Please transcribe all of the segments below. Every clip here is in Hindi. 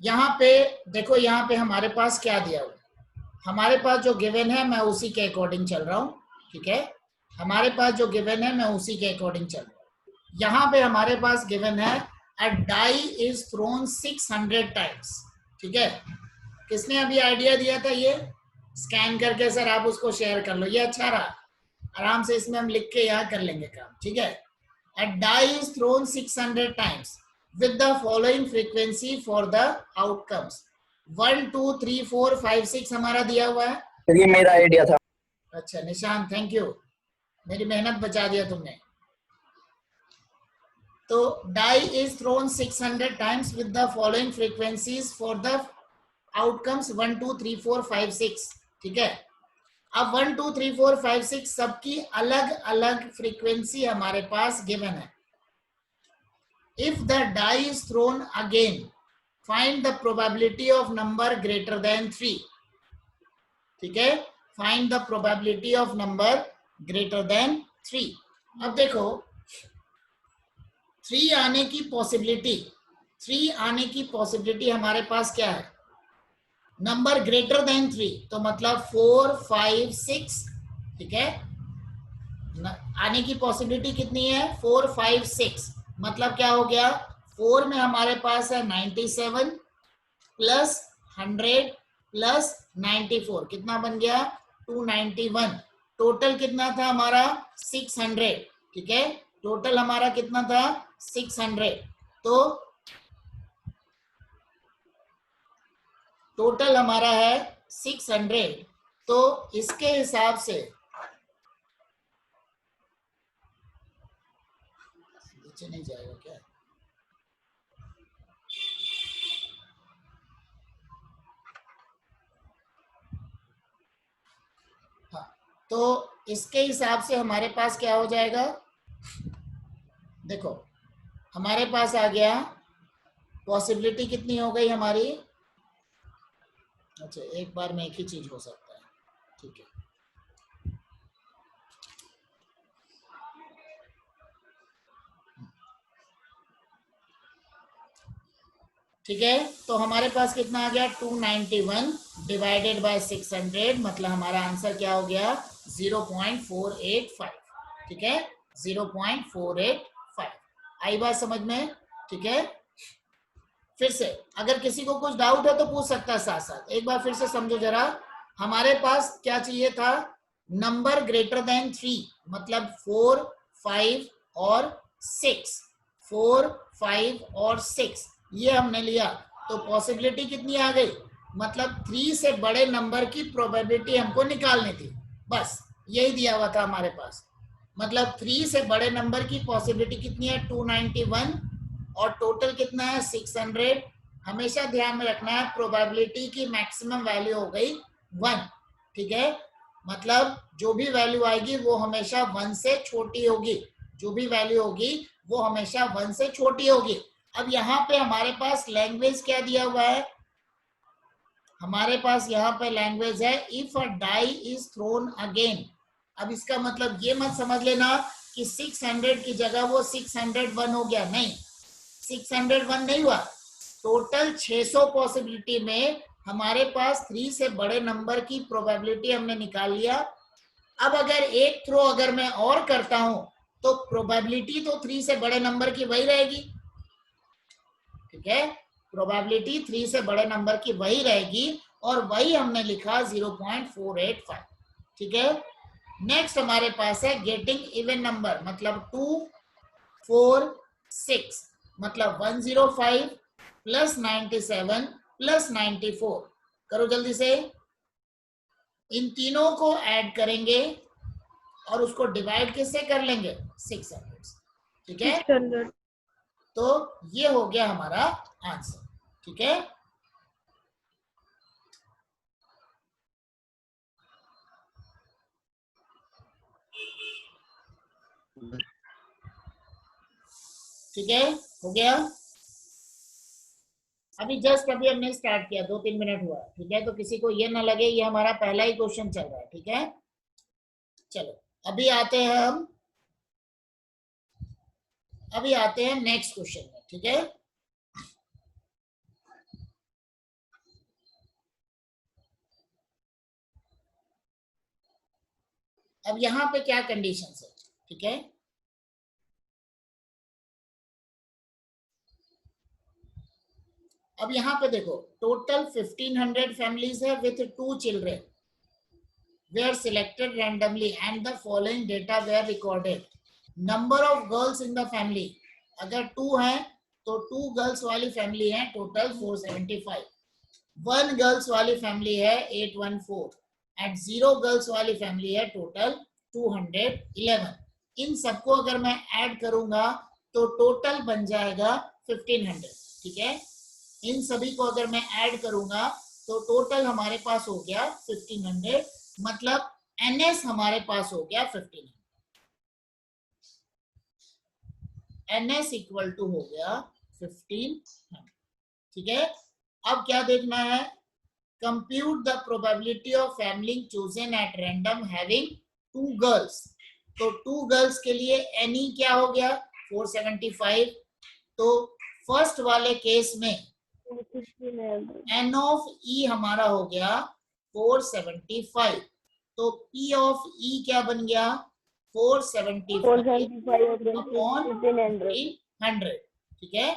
यहाँ पे देखो, यहाँ पे हमारे पास क्या दिया हुआ है, हमारे पास जो गिवन है मैं उसी के अकॉर्डिंग चल रहा हूँ, ठीक है। हमारे पास जो गिवन है मैं उसी के अकॉर्डिंग चल रहा हूँ। यहाँ पे हमारे पास गिवन है अ डाई इज थ्रोन 600 टाइम्स, ठीक है। किसने अभी आइडिया दिया था ये, स्कैन करके सर आप उसको शेयर कर लो, ये अच्छा रहा, आराम से इसमें हम लिख के यहाँ कर लेंगे काम, ठीक है। A die is thrown 600 times with the following frequency for the outcomes 1 2 3 4 5 6 हमारा दिया हुआ है। ये मेरा आइडिया था। अच्छा निशान, थैंक यू, मेरी मेहनत बचा दिया तुमने। तो die is thrown 600 times with the following frequencies for the outcomes 1 2 3 4 5 6, ठीक है। अब 1 2 3 4 5 6 सबकी अलग अलग फ्रीक्वेंसी हमारे पास गिवन है। If the die is thrown again, find the probability of number greater than 3, ठीक है। Find the probability of number greater than 3। अब देखो 3 आने की पॉसिबिलिटी, 3 आने की पॉसिबिलिटी हमारे पास क्या है, नंबर ग्रेटर देन 3, तो मतलब 4 5 6, ठीक है। आने की पॉसिबिलिटी कितनी है, 4 5 6, मतलब क्या हो गया, 4 में हमारे पास है 97 प्लस 100 प्लस 94, कितना बन गया 291, टोटल कितना था हमारा 600, ठीक है। टोटल हमारा कितना था 600, तो टोटल हमारा है 600, तो इसके हिसाब से नीचे नहीं जाएगा क्या, हाँ, तो इसके हिसाब से हमारे पास क्या हो जाएगा, देखो हमारे पास आ गया पॉसिबिलिटी कितनी हो गई हमारी, अच्छा एक बार में एक ही चीज हो सकता है, ठीक है। ठीक है, तो हमारे पास कितना आ गया 291 डिवाइडेड बाय 600, मतलब हमारा आंसर क्या हो गया 0.485, ठीक है 0.485। आई बात समझ में, ठीक है। फिर से अगर किसी को कुछ डाउट है तो पूछ सकता है साथ साथ, एक बार फिर से समझो जरा। हमारे पास क्या चाहिए था, नंबर ग्रेटर देन 3, मतलब 4 5 और 6, 4 5 और 6 ये हमने लिया, तो पॉसिबिलिटी कितनी आ गई, मतलब 3 से बड़े नंबर की प्रोबेबिलिटी हमको निकालनी थी, बस यही दिया हुआ था हमारे पास। मतलब 3 से बड़े नंबर की पॉसिबिलिटी कितनी है 291, और टोटल कितना है 600। हमेशा ध्यान में रखना है प्रोबेबिलिटी की मैक्सिमम वैल्यू हो गई 1, ठीक है। मतलब जो भी वैल्यू आएगी वो हमेशा 1 से छोटी होगी, जो भी वैल्यू होगी वो हमेशा 1 से छोटी होगी। अब यहाँ पे हमारे पास लैंग्वेज क्या दिया हुआ है, हमारे पास यहाँ पे लैंग्वेज है if a die is thrown again. अब इसका मतलब ये मत समझ लेना कि 600 की जगह वो 601 हो गया, नहीं 601 नहीं हुआ, टोटल 600 पॉसिबिलिटी में हमारे पास 3 से बड़े नंबर की प्रोबेबिलिटी हमने निकाल लिया। अब अगर एक थ्रो अगर मैं और करता हूं तो प्रोबेबिलिटी तो 3 से बड़े नंबर की वही रहेगी, ठीक है। प्रोबेबिलिटी 3 से बड़े नंबर की वही रहेगी, और वही हमने लिखा 0.485, ठीक है। नेक्स्ट हमारे पास है गेटिंग इवन नंबर, मतलब 2 4 6, मतलब 105 प्लस 97 प्लस 94, करो जल्दी से, इन तीनों को ऐड करेंगे और उसको डिवाइड किससे कर लेंगे 600, ठीक है। 600। तो ये हो गया हमारा आंसर, ठीक है। ठीक है, हो गया। अभी जस्ट अभी हमने स्टार्ट किया, 2-3 मिनट हुआ, ठीक है। तो किसी को ये ना लगे ये हमारा पहला ही क्वेश्चन चल रहा है, ठीक है। चलो अभी आते हैं हम, अभी आते हैं नेक्स्ट क्वेश्चन में, ठीक है। अब यहाँ पे क्या कंडीशन है, ठीक है, अब यहाँ पे देखो टोटल 1500 फैमिलीज है with 2 children were selected randomly and the following data were recorded. Number of girls in the family, अगर 2 है तो 2 गर्ल्स वाली फैमिली है टोटल 475, 1 गर्ल्स वाली फैमिली है 814 एंड 0 गर्ल्स वाली फैमिली है टोटल 211। इन सबको अगर मैं ऐड करूंगा तो टोटल बन जाएगा 1500, ठीक है। इन सभी को अगर मैं ऐड करूंगा तो टोटल हमारे पास हो गया 1500, मतलब एनएस हमारे पास हो गया 1500, एनएस इक्वल टू हो गया 1500, ठीक है। अब क्या देखना है, compute the probability of family chosen at random having 2 girls. तो 2 गर्ल्स के लिए एनी क्या हो गया 475, तो फर्स्ट वाले केस में एन ऑफ ई हमारा हो गया 475, तो पी ऑफ ई क्या बन गया 475 अपॉन 1500, ठीक है।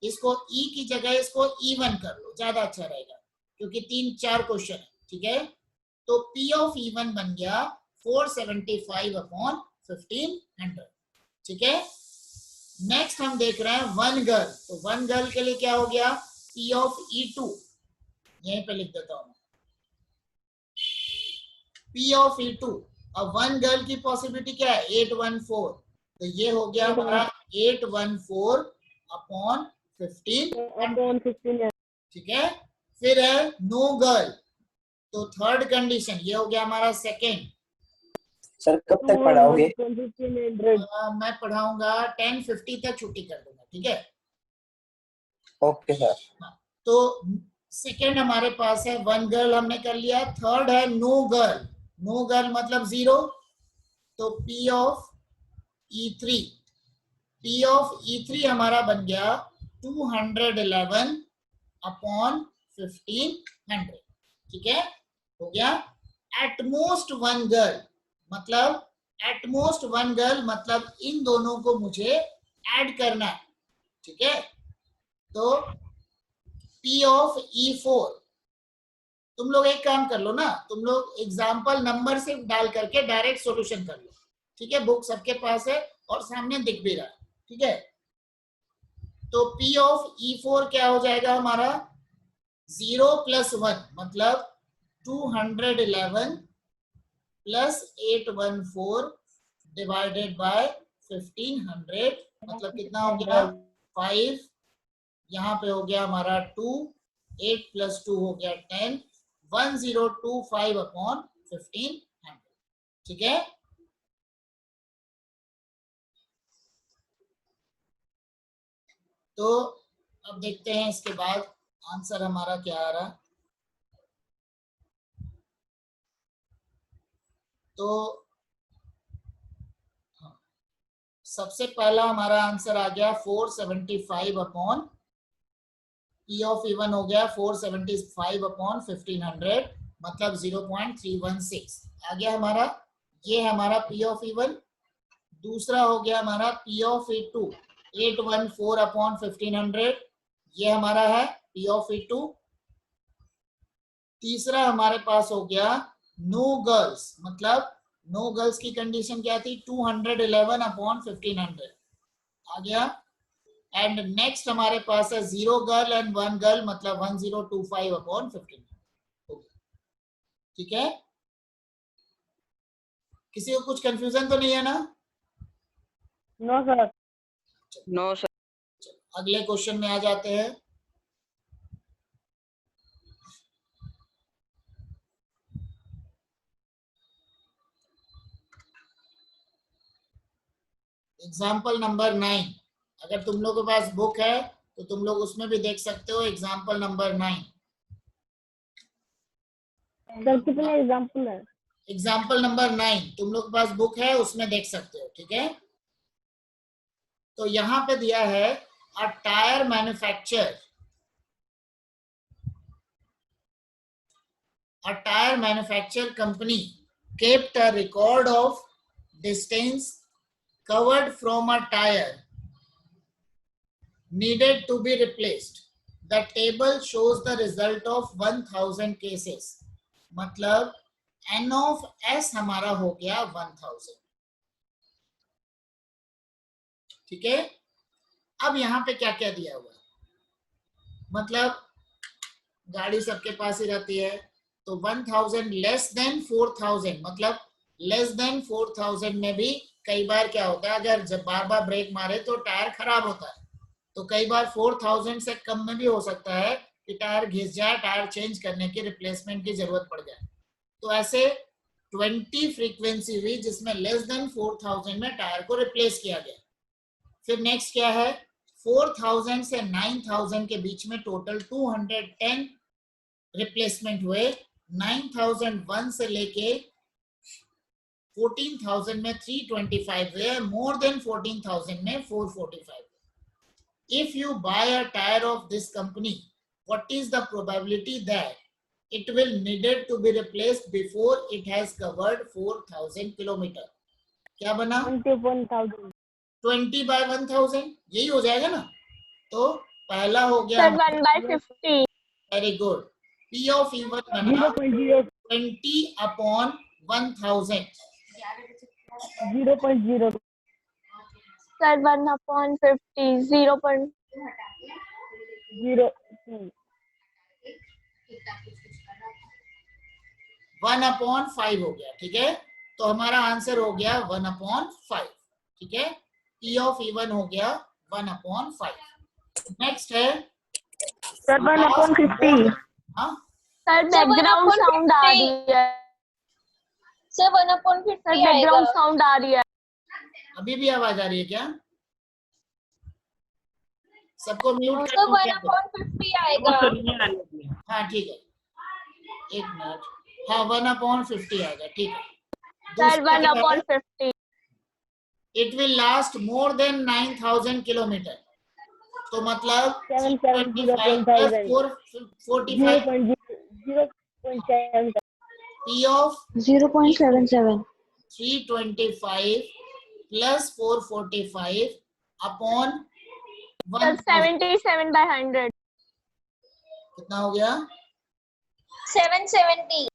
इसको ई की जगह इसको इवन कर लो, ज्यादा अच्छा रहेगा क्योंकि 3-4 क्वेश्चन है, ठीक है। तो पी ऑफ इवन बन गया 475 अपॉन 1500, ठीक है। नेक्स्ट हम देख रहे हैं 1 गर्ल, तो 1 गर्ल के लिए क्या हो गया पी ऑफ ई2, यहीं पे लिख देता हूं पी ऑफ ई2। अब 1 गर्ल की पॉसिबिलिटी क्या है 814, तो ये हो गया हमारा 814 अपॉन 1500, ठीक है। फिर है नो गर्ल, तो थर्ड कंडीशन ये हो गया हमारा सेकेंड। सर कब तक पढ़ाओगे? मैं पढ़ाऊंगा 10:50 तक, छुट्टी कर दूंगा, ठीक है। Okay sir. तो सेकेंड हमारे पास है 1 गर्ल हमने कर लिया, थर्ड है नो गर्ल, नो गर्ल मतलब 0, तो P of E3, P of E3 हमारा बन गया 211 अपॉन 1500, ठीक है, हो गया। एटमोस्ट 1 गर्ल मतलब एटमोस्ट 1 गर्ल मतलब इन दोनों को मुझे ऐड करना है, ठीक है। तो P ऑफ E4, तुम लोग एक काम कर लो ना, तुम लोग एग्जाम्पल नंबर से डाल करके डायरेक्ट सॉल्यूशन कर लो, ठीक है। बुक सबके पास है और सामने दिख भी रहा है, ठीक है। तो P ऑफ E4 क्या हो जाएगा हमारा 0 + 1 मतलब 211 प्लस 814 डिवाइडेड बाय 1500, मतलब कितना हो गया 5, यहाँ पे हो गया हमारा 2, 8 + 2 हो गया 10, 1025 अपॉन 1500, ठीक है। तो अब देखते हैं इसके बाद आंसर हमारा क्या आ रहा। तो सबसे पहला हमारा आंसर आ गया 475 अपॉन पी ऑफ इवन हो गया 475 अपॉन 1500, मतलब 0.316 आ गया हमारा, ये है हमारा पी ऑफ इवन। दूसरा हो गया हमारा पी ऑफ E2 814 अपॉन 1500, ये हमारा है पी ऑफ E2। तीसरा हमारे पास हो गया नो गर्ल्स, मतलब नो गर्ल्स की कंडीशन क्या थी 211 अपॉन 1500 आ गया। एंड नेक्स्ट हमारे पास है 0 गर्ल एंड 1 गर्ल मतलब 1025 अपॉन 1500, ठीक है। किसी को कुछ कंफ्यूजन तो नहीं है ना? No sir. No sir. अगले क्वेश्चन में आ जाते हैं। एग्जाम्पल नंबर 9, अगर तुम लोगों के पास बुक है तो तुम लोग उसमें भी देख सकते हो। एग्जाम्पल नंबर 9, सर कितने एग्जाम्पल है? एग्जाम्पल नंबर 9 तुम लोग के पास बुक है उसमें देख सकते हो, ठीक है। तो यहाँ पे दिया है a tyre manufacture, a tire manufacturer company kept a record of distance covered from a tire needed to be replaced. The table shows the result of 1000 cases. मतलब n of s हमारा हो गया 1000. ठीक है. अब यहाँ पे क्या क्या दिया हुआ है, मतलब गाड़ी सबके पास ही रहती है, तो 1000 लेस देन 4000, मतलब लेस देन 4000 में भी कई बार क्या होता है, अगर जब बार बार ब्रेक मारे तो टायर खराब होता है, तो कई बार 4000 से कम में भी हो सकता है कि टायर घिस जाए, टायर चेंज करने की, रिप्लेसमेंट की जरूरत पड़ जाए. तो ऐसे 20 फ्रीक्वेंसी हुई जिसमें लेस देन 4000 में टायर को रिप्लेस किया गया. फिर नेक्स्ट क्या है, 4000 से 9000 के बीच में टोटल 210 रिप्लेसमेंट हुए. 9001 से लेके 14000 में 325 हुए, मोर देन 14000 में 445. If you buy a tire of this company, what is the probability that it will needed to be replaced before it has covered 4000 kilometer? क्या बना? 21,000. 20 by 1000, यही हो जाएगा ना. तो पहला हो गया Sir, 1/50. Very good. P of E1 बना 0.0. 20 upon 1000. 0.0. Sir, 1/50. 0.0. 1/5 हो गया. ठीक है, तो हमारा आंसर हो गया 1/5. ठीक है, P of E1 हो गया 1/5. नेक्स्ट है Sir, 1/50. हाँ, Sir, background sound आ रही है. सर 1/50 Sir, आएगा. background sound आ रही है. अभी भी आवाज आ रही है क्या? सबको म्यूट सर कर दो. 1/50 आएगा. हाँ ठीक है, एक मिनट. हाँ 1/50 आएगा. ठीक है. Sir, 1/50. It will last more than 9000 kilometre. तो मतलब 325 plus 445. 0.7. P of 0.77. 325 plus 445 upon Sir, 1000. 77/100. कितना हो गया? 770.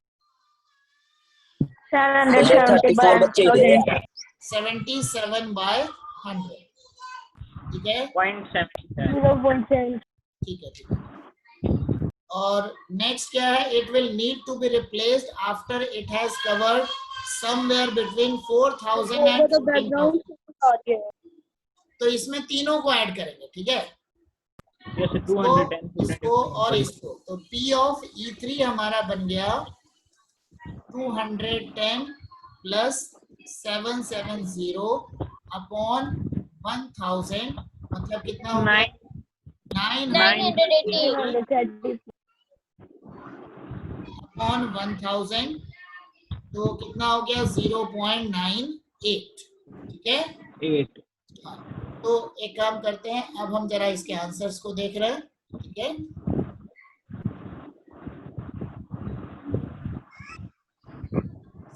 770/100. 77 by 100. ठीक है, 0.7. ठीक है, ठीक है. और नेक्स्ट क्या है, it will need to be replaced after it has covered somewhere between 4000 and 14,000. तो इसमें तीनों को ऐड करेंगे. ठीक है, इसको और इसको. तो P of E3 हमारा बन गया 210 प्लस 770 अपॉन 1000, मतलब कितना हो गया? 980. अपॉन 1000, तो कितना हो गया? 0.98. ठीक है. 8. हाँ, तो एक काम करते हैं, अब हम जरा इसके आंसर्स को देख रहे हैं. ठीक है,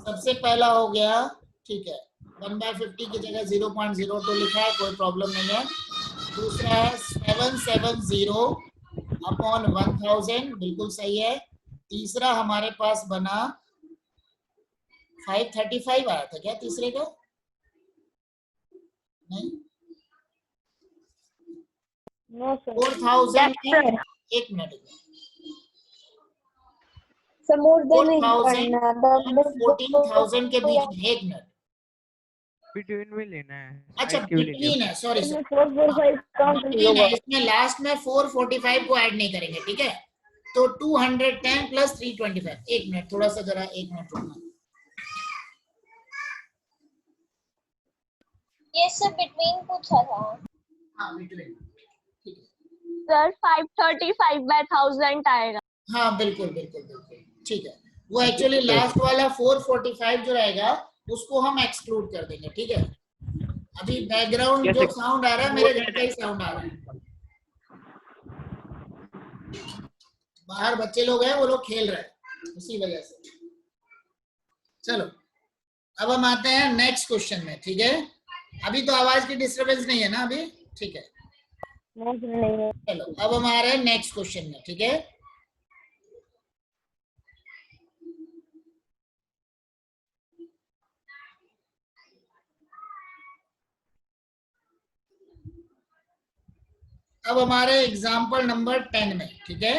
सबसे पहला हो गया. ठीक है, 1/50 की जगह 0.02 लिखा है, कोई प्रॉब्लम नहीं है. दूसरा है 770 अपॉन 1000, बिल्कुल सही है. तीसरा हमारे पास बना 535 आया था क्या तीसरे का? नहीं, No, sir. 4000. Yes, sir. एक मिनट. सर मोर देन 4000 और 14,000 के बीच में. एक मिनट. बिटवीन में लेना है. अच्छा, बिटवीन है, सॉरी इसमें सर, 445 काउंट नहीं बिटवीन है. होगा. इसमें लास्ट में 445 को ऐड नहीं करेंगे. ठीक है, तो 210 प्लस 325. एक मिनट, थोड़ा सा जरा एक मिनट रुकना. ये सब बिटवीन पूछा था. हाँ बिटवीन. ठीक है, Sir, 535/1000 आएगा. हाँ बिल्कुल बिल्कुल बिल्कुल. ठीक है, वो एक्चुअली लास्ट वाला 445 जो रहेगा उसको हम एक्सक्लूड कर देंगे. ठीक है, अभी बैकग्राउंड जो साउंड आ रहा है मेरे घर का ही साउंड आ रहा है. बाहर बच्चे लोग हैं, वो लोग खेल रहे हैं, उसी वजह से. चलो अब हम आते हैं नेक्स्ट क्वेश्चन में, ठीक है। अभी तो आवाज की डिस्टरबेंस नहीं है ना अभी, ठीक है। नो सर नहीं है। चलो अब हम आ रहे हैं नेक्स्ट क्वेश्चन में, ठीक है। अब हमारे एग्जाम्पल नंबर 10 में, ठीक है।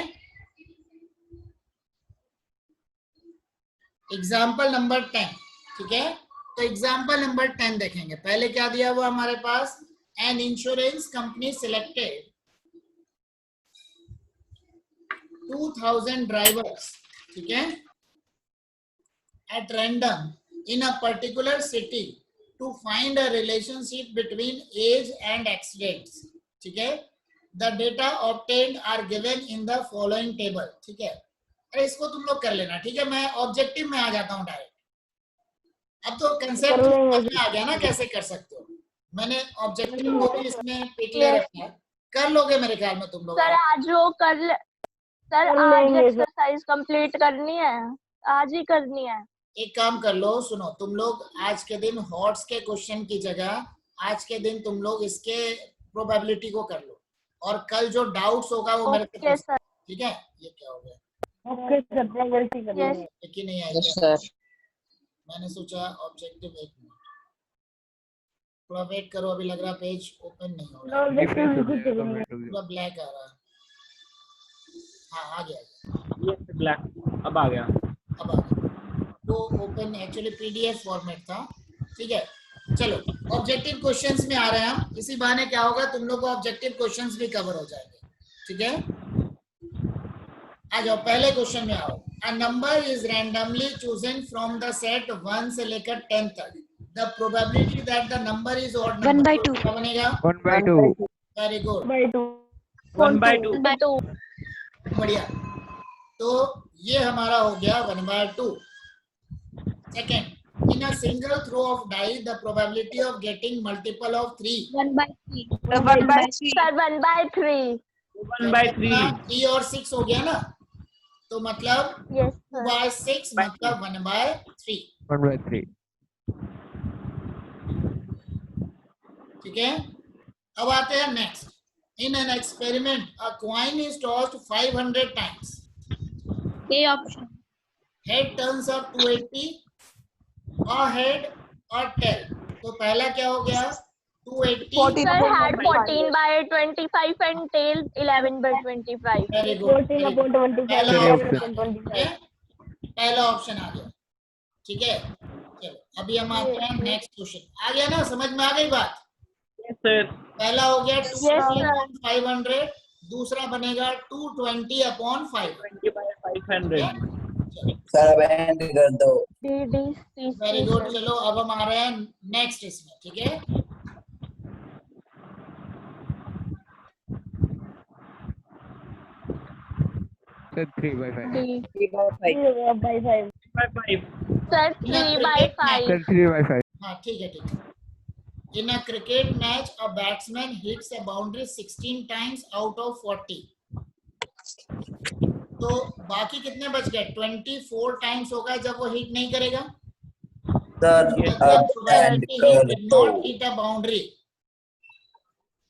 एग्जाम्पल नंबर 10, ठीक है। तो एग्जाम्पल नंबर 10 देखेंगे। पहले क्या दिया हुआ हमारे पास, an insurance company selected 2000 drivers, ठीक है, at random in a particular city to find a relationship between age and accidents, ठीक है। The data obtained are given in the following table, ठीक है। अरे इसको तुम लोग कर लेना, ठीक है। मैं ऑब्जेक्टिव में आ जाता हूँ डायरेक्ट। अब तो कंसेप्ट में आ गया ना कैसे कर सकते हो। मैंने ऑब्जेक्टिव को भी इसमें पिक ले रखा है, कर लोगे मेरे ख्याल में तुम लोग। सर आज वो कर ले सर, आज एक्सरसाइज कंप्लीट करनी है, आज ही करनी है। एक काम कर लो, सुनो तुम लोग, आज के दिन हॉट्स के क्वेश्चन की जगह आज के दिन तुम लोग इसके प्रोबेबिलिटी को कर लो, और कल जो डाउट्स होगा वो मेरे से पूछ, ठीक है। ये क्या हो गया, ओके सर, प्रोबेबिलिटी कर लेंगे। लेकिन नहीं आई यस क्या? सर। मैंने सोचा ऑब्जेक्टिव, एक मिनट थोड़ा वेट करो, अभी लग रहा पेज ओपन नहीं हो रहा, रिफ्रेश हो जाएगा तो वेट हो पूरा ब्लैक आ रहा है। हाँ आ गया, ये ब्लैक अब आ गया। अब आ गया। तो ओपन एक्चुअली पीडीएफ फॉर्मेट था, ठीक है। चलो ऑब्जेक्टिव क्वेश्चंस में आ रहे हैं हम। इसी बहाने क्या होगा, तुम लोग को ऑब्जेक्टिव क्वेश्चंस भी कवर हो जाएंगे, ठीक है। आ जाओ पहले क्वेश्चन में आओ। A number is randomly chosen from the set 1 से लेकर 10 तक। The probability that the number is odd number 1/2 क्या बनेगा? 1/2 वेरी गुड, 1/2 बढ़िया। तो ये हमारा हो गया 1/2। Second, in a single throw of die the probability of getting multiple of 3 1/3 sir 1/3। 1/3 3 और 6 हो गया ना, तो मतलब यस 2/6 मतलब 1/3, 1/3 ठीक है। अब आते हैं next. In an experiment a coin is tossed 500 times, A option head turns up 280 और हेड और टेल। तो पहला क्या हो गया, 280। Sir had 14/25 and tail 11/25। Very good, पहला ऑप्शन पहला ऑप्शन आ गया, ठीक है। चलो अभी हम आते हैं नेक्स्ट क्वेश्चन। आ गया ना, समझ में आ गई बात? सर। पहला हो गया 220/500, दूसरा बनेगा 220/500। 20/500 सर अब एंड कर दो। Very good. चलो अब हम आ रहे हैं नेक्स्ट इसमें, ठीक है। Sir 3/5 3/5 sir 3/5। सर 3/5 हाँ ठीक है, ठीक है। In a cricket match, a batsman hits a boundary 16 times out of 40. तो बाकी कितने बच गए? 24 टाइम्स होगा जब वो हिट नहीं करेगा। सर अब एंड कर दो। Not hit a boundary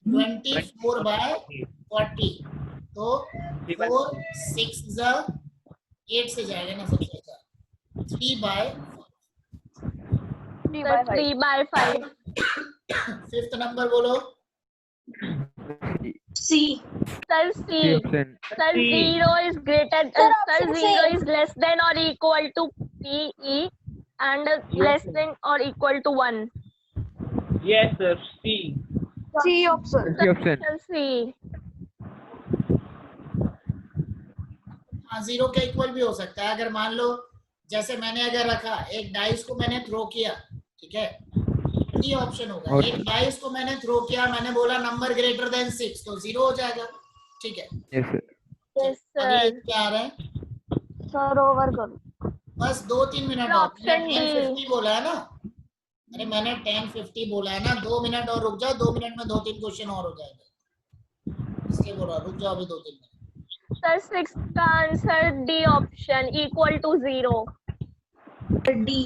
24/40। तो 4 6 8 से जाएगा ना सबसे अच्छा, 3/5। फिफ्थ नंबर बोलो। सी sir C। Sir, 0 is greater. Sir, 0 is less than or equal to PE and less than or equal to 1. Yes sir C option Sir, C. हाँ 0 के इक्वल भी हो सकता है। अगर मान लो जैसे मैंने अगर रखा, एक डाइस को मैंने थ्रो किया, ठीक है, ये ऑप्शन होगा। एक डाइस को मैंने थ्रो किया, मैंने बोला नंबर ग्रेटर देन 6, तो 0 हो जाएगा, ठीक है। यस सर Yes, अभी sir. क्या आ रहा है? Sir, over करो। बस 2-3 मिनट और। Option मैंने D। 10:50 बोला है ना, अरे मैंने 10:50 बोला है ना, 2 मिनट और रुक जाओ। 2 मिनट में 2-3 क्वेश्चन और हो जाएगा, इसलिए बोल रहा, रुक जाओ अभी 2-3 मिनट। Sir, 6 का answer D option equal to 0. D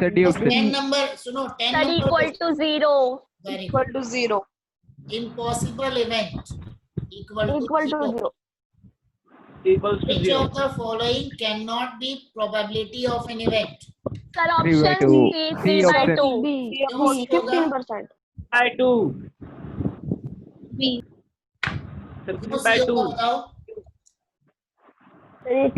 Sir, D option. 10 number, सुनो 10 Sir, number equal to 0. very Equal good. to 0. Impossible event equal to Equal to 0. 0. Equals to Which 0. of the following cannot be probability of an event? Sir, 3 by option 2. C, C 3 by option. 2. क्यों C होगा? 15%. By 2. B. Sir, क्यों 3 by C 2. होगा बताओ? Sir,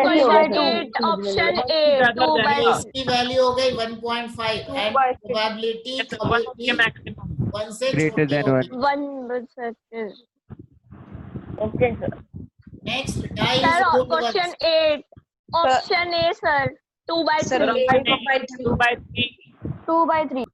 question 8, option A, 2 by तो इसकी वैल्यू हो गई 1.5 2 and by probability Yes, sir, कभी 1 भी के maximum. 1 से Greater छोटी than होगी. 1%. Okay, sir. Next die Sir, is good question 8, option A, sir, 2 by Sir, 3. Sir, option A, 2 by 3. 2 by 3.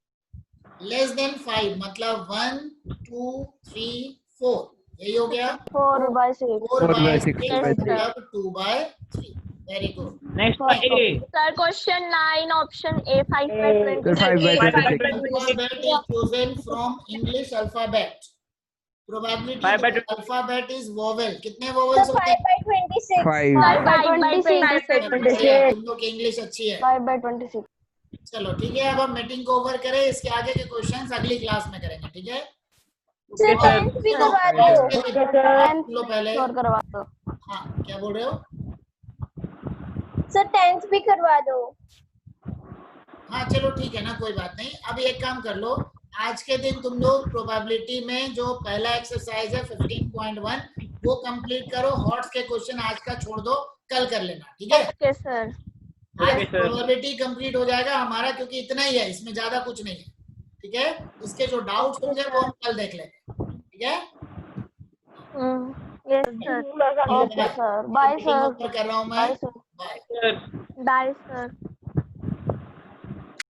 Less than 5 मतलब 1 2 3 4 यही हो गया 4 by 6. 4 4 by by 6 6 by 3. मतलब 2 by 3 very good Next by A. Sir, question 9, option A, 5 by Sir, 26. 5 by 5 by 26. 26. alphabet is chosen from English alphabet probability 5 by that alphabet is vowel कितने vowels होते हैं 5. 5 by 26. बढ़िया, तुम लोग की इंग्लिश अच्छी है 5 by 26. चलो ठीक है अब हम मीटिंग को ओवर करें इसके आगे के क्वेश्चंस अगली क्लास में करेंगे ठीक है Okay, sir. सुनो, आज के दिन- सुन लो पहले और करवा दो. हाँ क्या बोल रहे हो सर 10th भी करवा दो। हाँ चलो ठीक है ना कोई बात नहीं अब एक काम कर लो आज के दिन तुम लोग प्रोबेबिलिटी में जो पहला एक्सरसाइज है 15.1 वो कंप्लीट करो हॉट्स के क्वेश्चन आज का छोड़ दो कल कर लेना ठीक है Okay, sir. आज Okay, sir. प्रोबेबिलिटी कंप्लीट हो जाएगा हमारा क्योंकि इतना ही है इसमें ज्यादा कुछ नहीं है ठीक है इसके जो डाउट्स होंगे वो हम कल देख लेंगे ठीक है Yes, sir. Okay, sir. Bye, sir. कर रहा हूँ मैं Bye, sir. Bye Bye, sir.